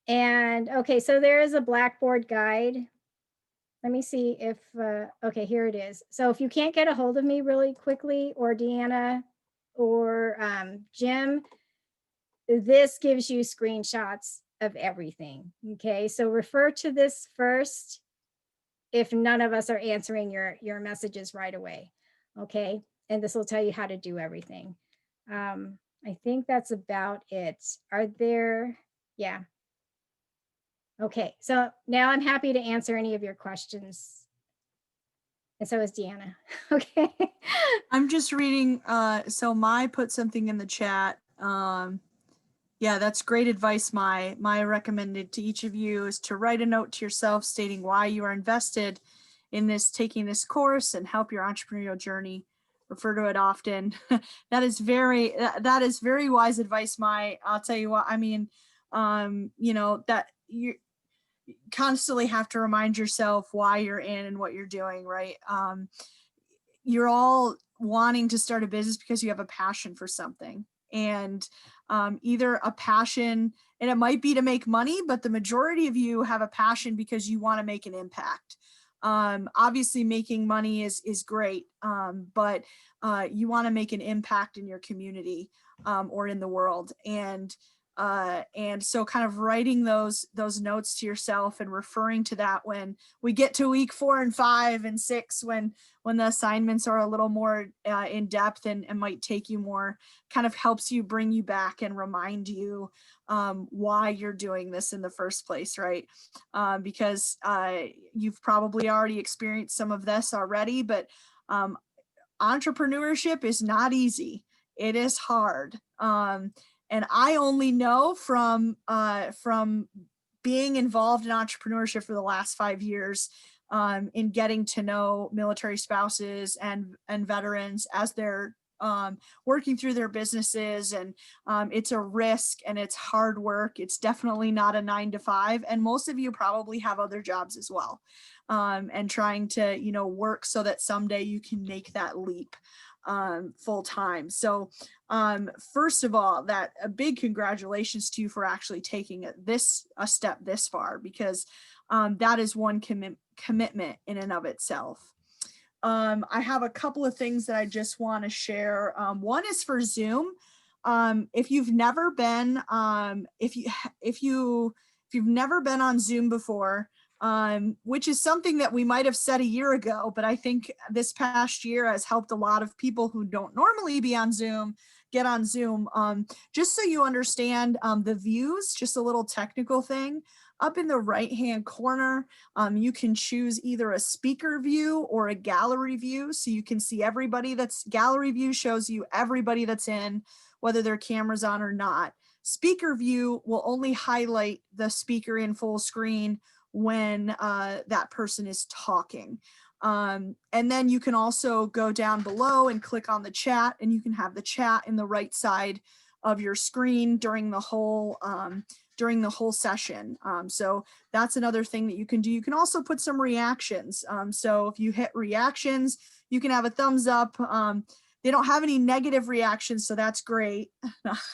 And okay, so there is a Blackboard guide. Let me see if, okay, here it is. So if you can't get a hold of me really quickly, or Deanna, or Jim, this gives you screenshots of everything, okay? So refer to this first if none of us are answering your messages right away, okay? And this will tell you how to do everything. I think that's about it. Are there, yeah. Okay, so now I'm happy to answer any of your questions. And so is Deanna, okay? I'm just reading, so Mai put something in the chat. Yeah, that's great advice, Mai. Mai recommended to each of you is to write a note to yourself stating why you are invested in this, taking this course, and help your entrepreneurial journey. Refer to it often. That is very wise advice, Mai. I'll tell you what, I mean, you know, that you constantly have to remind yourself why you're in and what you're doing, right? You're all wanting to start a business because you have a passion for something, and either a passion, and it might be to make money, but the majority of you have a passion because you want to make an impact. Obviously making money is great, but you want to make an impact in your community or in the world. And so kind of writing those notes to yourself and referring to that when we get to week 4 and 5 and 6, when the assignments are a little more in depth and might take you more, kind of helps you, bring you back and remind you why you're doing this in the first place, right? Because you've probably already experienced some of this already, but entrepreneurship is not easy. It is hard. And I only know from being involved in entrepreneurship for the last 5 years, in getting to know military spouses and veterans as they're working through their businesses. And it's a risk and it's hard work. It's definitely not a 9 to 5. And most of you probably have other jobs as well, and trying to, you know, work so that someday you can make that leap full time. So first of all, that a big congratulations to you for actually taking a step this far, because that is one commitment in and of itself. I have a couple of things that I just want to share. One is for Zoom. If you've never been, if you've never been on Zoom before, which is something that we might have said a year ago, but I think this past year has helped a lot of people who don't normally be on Zoom get on Zoom. Just so you understand the views, just a little technical thing. Up in the right-hand corner, you can choose either a speaker view or a gallery view. So you can see everybody. Gallery view shows you everybody that's in, whether their camera's on or not. Speaker view will only highlight the speaker in full screen when that person is talking. And then you can also go down below and click on the chat, and you can have the chat in the right side of your screen during the whole session. So that's another thing that you can do. You can also put some reactions. So if you hit reactions, you can have a thumbs up. They don't have any negative reactions, so that's great.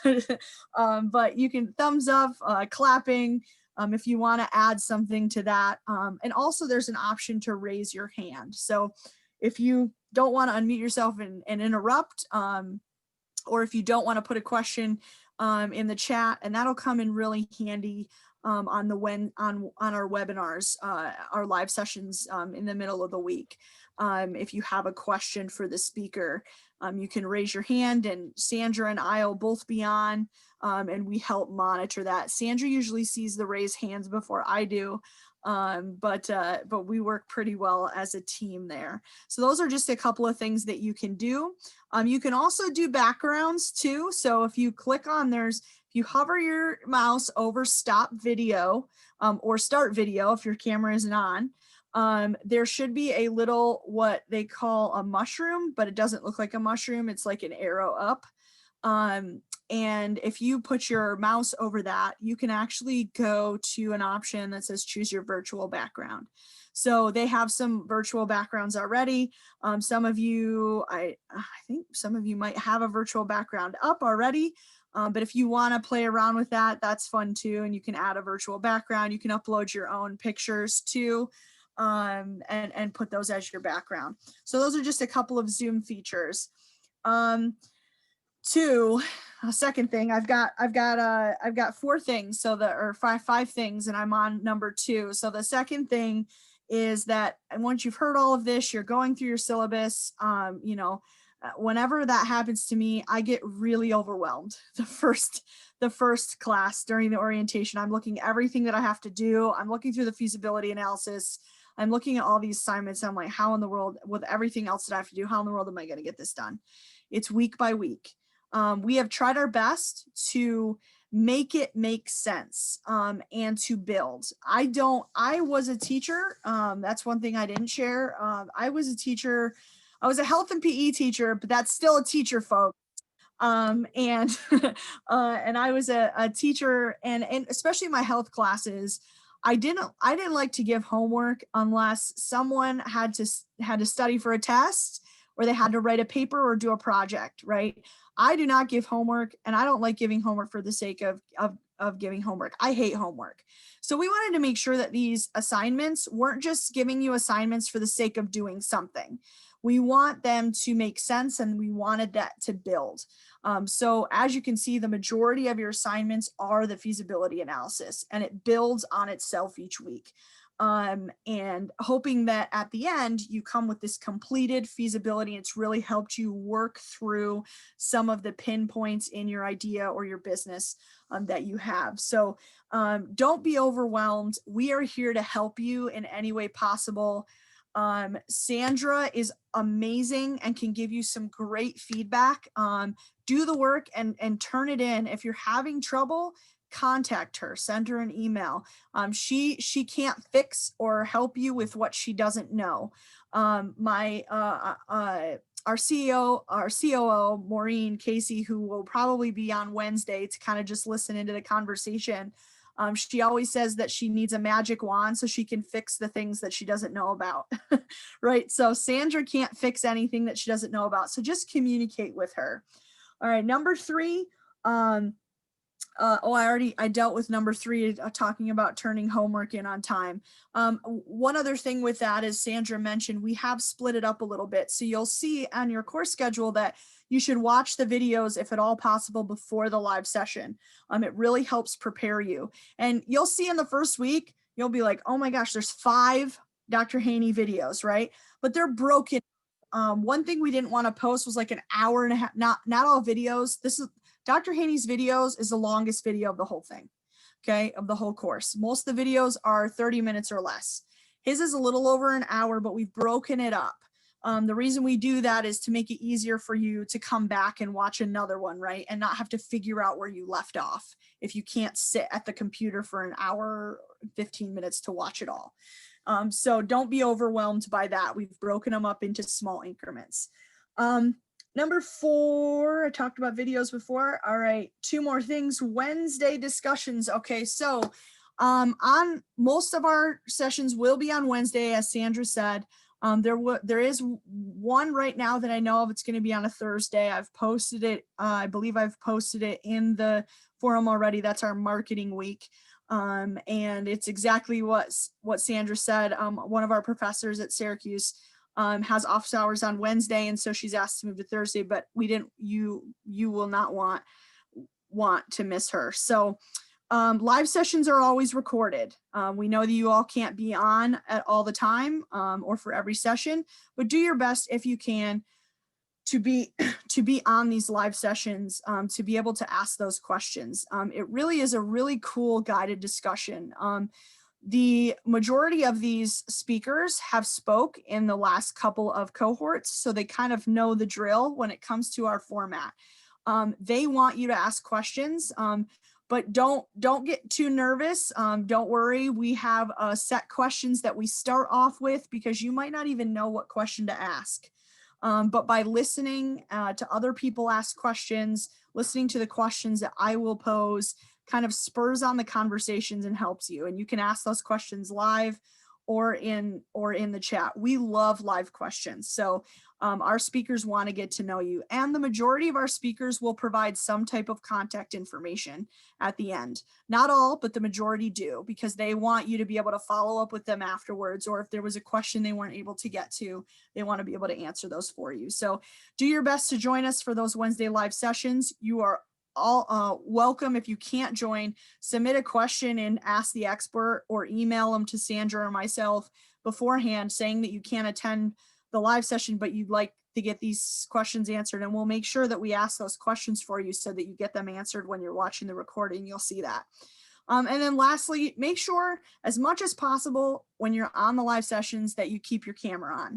But you can thumbs up, clapping, if you want to add something to that. And also there's an option to raise your hand. So if you don't want to unmute yourself and interrupt, or if you don't want to put a question in the chat, and that'll come in really handy on our webinars, our live sessions in the middle of the week. If you have a question for the speaker, you can raise your hand, and Sandra and I will both be on, and we help monitor that. Sandra usually sees the raised hands before I do, but we work pretty well as a team there. So those are just a couple of things that you can do. You can also do backgrounds too. So if you click on if you hover your mouse over stop video or start video if your camera isn't on, there should be a little, what they call a mushroom, but it doesn't look like a mushroom. It's like an arrow up. And if you put your mouse over that, you can actually go to an option that says choose your virtual background. So they have some virtual backgrounds already. Some of you, I think some of you might have a virtual background up already. But if you want to play around with that, that's fun too. And you can add a virtual background. You can upload your own pictures too, and put those as your background. So those are just a couple of Zoom features. Second thing, I've got 4 things, or five things, and I'm on number 2. So the second thing is that once you've heard all of this, you're going through your syllabus. Whenever that happens to me, I get really overwhelmed. The first class during the orientation, I'm looking at everything that I have to do. I'm looking through the feasibility analysis. I'm looking at all these assignments. I'm like, how in the world, with everything else that I have to do, how in the world am I going to get this done? It's week by week. We have tried our best to make it make sense and to build. I was a teacher. That's one thing I didn't share. I was a teacher. I was a health and PE teacher, but that's still a teacher, folks. And I was a teacher, and especially my health classes, I didn't like to give homework unless someone had to study for a test, or they had to write a paper or do a project, right? I do not give homework, and I don't like giving homework for the sake of giving homework. I hate homework. So we wanted to make sure that these assignments weren't just giving you assignments for the sake of doing something. We want them to make sense, and we wanted that to build. So as you can see, the majority of your assignments are the feasibility analysis, and it builds on itself each week. And hoping that at the end you come with this completed feasibility. It's really helped you work through some of the pinpoints in your idea or your business that you have. So don't be overwhelmed. We are here to help you in any way possible. Sandra is amazing and can give you some great feedback. Do the work and turn it in. If you're having trouble, contact her, send her an email. She can't fix or help you with what she doesn't know. Our COO, Maureen Casey, who will probably be on Wednesday to kind of just listen into the conversation. She always says that she needs a magic wand so she can fix the things that she doesn't know about, right? So Sandra can't fix anything that she doesn't know about. So just communicate with her. All right, number 3, I dealt with number 3, talking about turning homework in on time. One other thing with that is Sandra mentioned, we have split it up a little bit. So you'll see on your course schedule that you should watch the videos, if at all possible, before the live session. It really helps prepare you. And you'll see in the first week, you'll be like, oh my gosh, there's 5 Dr. Haney videos, right? But they're broken. One thing we didn't want to post was like an hour and a half, not all videos. This is Dr. Haney's videos is the longest video of the whole thing, okay, of the whole course. Most of the videos are 30 minutes or less. His is a little over an hour, but we've broken it up. The reason we do that is to make it easier for you to come back and watch another one, right? And not have to figure out where you left off if you can't sit at the computer for an hour, 15 minutes to watch it all. So don't be overwhelmed by that. We've broken them up into small increments. Number 4, I talked about videos before. All right, 2 more things. Wednesday discussions. Okay, so on most of our sessions will be on Wednesday, as Sandra said. There is one right now that I know of. It's going to be on a Thursday. I've posted it. I believe I've posted it in the forum already. That's our marketing week. And it's exactly what Sandra said. One of our professors at Syracuse has office hours on Wednesday, and so she's asked to move to Thursday, but we didn't, you will not want to miss her. So live sessions are always recorded. We know that you all can't be on at all the time or for every session, but do your best if you can to be on these live sessions, to be able to ask those questions. It really is a really cool guided discussion. The majority of these speakers have spoke in the last couple of cohorts, so they kind of know the drill when it comes to our format. They want you to ask questions, but don't get too nervous. Don't worry, we have set questions that we start off with because you might not even know what question to ask. But by listening to other people ask questions, listening to the questions that I will pose, kind of spurs on the conversations and helps you. And you can ask those questions live or in the chat. We love live questions. So our speakers want to get to know you. And the majority of our speakers will provide some type of contact information at the end. Not all, but the majority do, because they want you to be able to follow up with them afterwards. Or if there was a question they weren't able to get to, they want to be able to answer those for you. So do your best to join us for those Wednesday live sessions. You are all welcome. If you can't join, submit a question and ask the expert, or email them to Sandra or myself beforehand saying that you can't attend the live session, but you'd like to get these questions answered. And we'll make sure that we ask those questions for you so that you get them answered when you're watching the recording. You'll see that. And then lastly, make sure as much as possible when you're on the live sessions that you keep your camera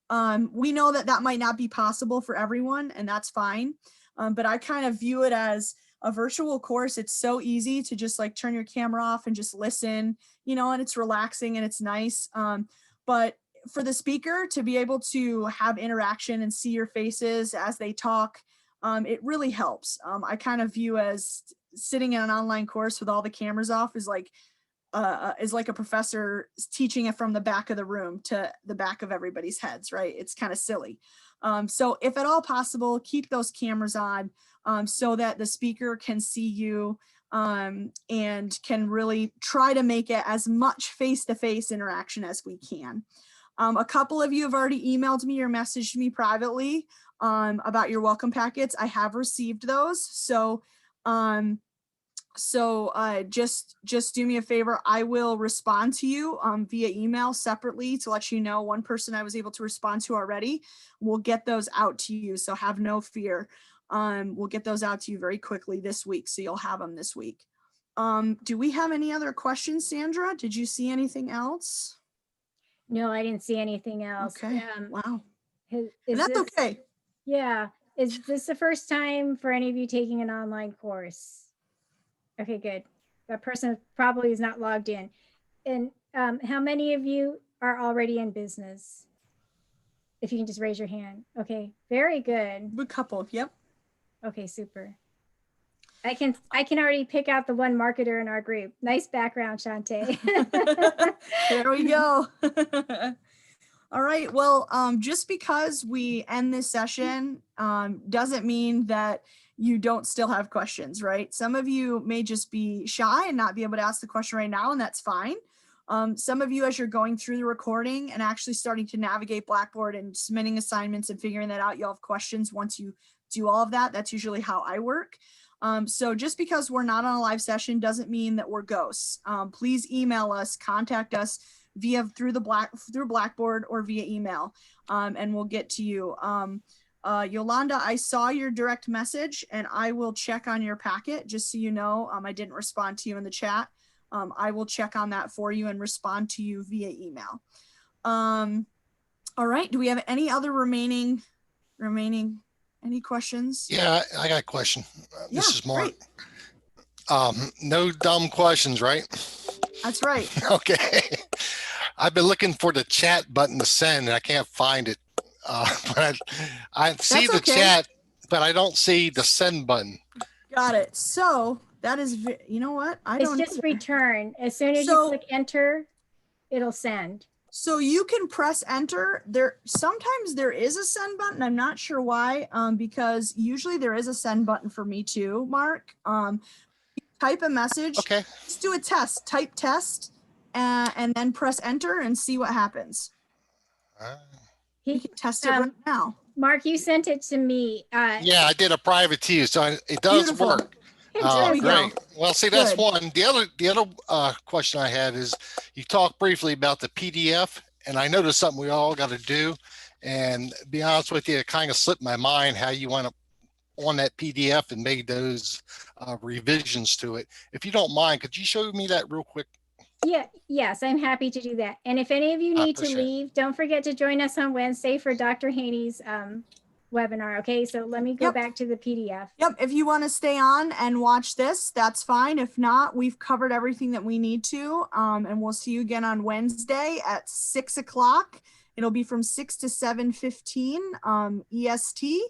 on. We know that that might not be possible for everyone, and that's fine. But I kind of view it as a virtual course. It's so easy to just like turn your camera off and just listen, you know, and it's relaxing and it's nice. But for the speaker to be able to have interaction and see your faces as they talk, it really helps. I kind of view as sitting in an online course with all the cameras off is like a professor teaching it from the back of the room to the back of everybody's heads, right? It's kind of silly. So if at all possible, keep those cameras on so that the speaker can see you and can really try to make it as much face-to-face interaction as we can. A couple of you have already emailed me or messaged me privately about your welcome packets. I have received those. So just do me a favor. I will respond to you via email separately to let you know. One person I was able to respond to already. We'll get those out to you, so have no fear. We'll get those out to you very quickly this week, so you'll have them this week. Do we have any other questions, Sandra? Did you see anything else? No, I didn't see anything else. Okay, wow. And that's okay. Yeah. Is this the first time for any of you taking an online course? Okay, good. That person probably is not logged in. And how many of you are already in business? If you can just raise your hand. Okay, very good. A couple, yep. Okay, super. I can already pick out the one marketer in our group. Nice background, Shantae. There we go. All right, well, just because we end this session doesn't mean that you don't still have questions, right? Some of you may just be shy and not be able to ask the question right now, and that's fine. Some of you, as you're going through the recording and actually starting to navigate Blackboard and submitting assignments and figuring that out, you'll have questions once you do all of that. That's usually how I work. So just because we're not on a live session doesn't mean that we're ghosts. Please email us, contact us through Blackboard or via email, and we'll get to you. Yolanda, I saw your direct message and I will check on your packet, just so you know. I didn't respond to you in the chat. I will check on that for you and respond to you via email. All right, do we have any other remaining any questions? Yeah, I got a question. Yeah, This is Mark. great. No dumb questions, right? That's right. Okay. I've been looking for the chat button to send and I can't find it. But I see That's the okay. chat, but I don't see the send button. Got it. So that is, you know what? It's just return. As soon as you click enter, it'll send. So you can press enter. Sometimes there is a send button. I'm not sure why, because usually there is a send button for me too, Mark. Type a message. Okay. Let's do a test. Type test and then press enter and see what happens. You can test it right now. Mark, you sent it to me. Yeah, I did a private to you, so it does Beautiful. work. There we go. Great. Well, see, that's Good. one. The other question I had is, you talked briefly about the PDF, and I noticed something we all got to do. And to be honest with you, it kind of slipped my mind how you went up on that PDF and made those revisions to it. If you don't mind, could you show me that real quick? Yeah, yes, I'm happy to do that. And if any of you need to leave, don't forget to join us on Wednesday for Dr. Haney's webinar. Okay, so let me go back to the PDF. Yep, if you want to stay on and watch this, that's fine. If not, we've covered everything that we need to. And we'll see you again on Wednesday at 6 o'clock. It'll be from 6 to 7:15 EST.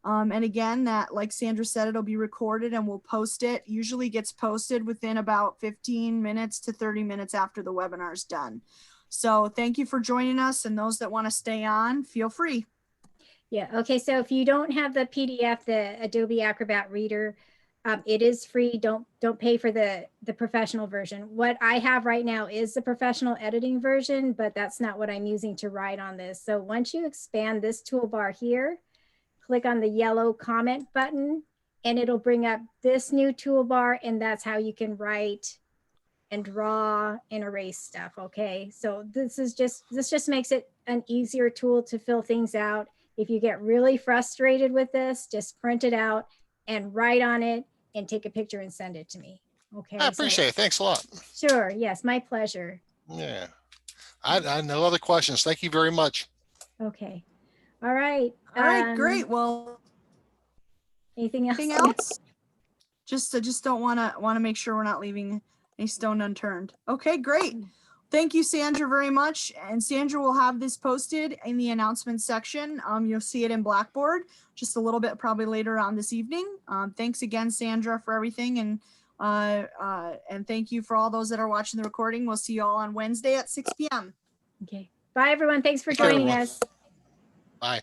And again, that, like Sandra said, it'll be recorded and we'll post it. Usually gets posted within about 15 minutes to 30 minutes after the webinar is done. So thank you for joining us, and those that want to stay on, feel free. Yeah, okay, so if you don't have the PDF, the Adobe Acrobat Reader, it is free. Don't pay for the professional version. What I have right now is the professional editing version, but that's not what I'm using to write on this. So once you expand this toolbar here, click on the yellow comment button and it'll bring up this new toolbar, and that's how you can write and draw and erase stuff. Okay, so this just makes it an easier tool to fill things out. If you get really frustrated with this, just print it out and write on it and take a picture and send it to me. Okay, I appreciate it. Thanks a lot. Sure, yes, my pleasure. Yeah, I have no other questions. Thank you very much. Okay, all right. All right, great. Well, anything else? anything else? I just don't want to make sure we're not leaving a stone unturned. Okay, great. Thank you, Sandra, very much. And Sandra will have this posted in the announcement section. You'll see it in Blackboard just a little bit probably later on this evening. Thanks again, Sandra, for everything. And thank you for all those that are watching the recording. We'll see you all on Wednesday at 6 p.m. Okay. Bye, everyone. Thanks for joining us. Bye.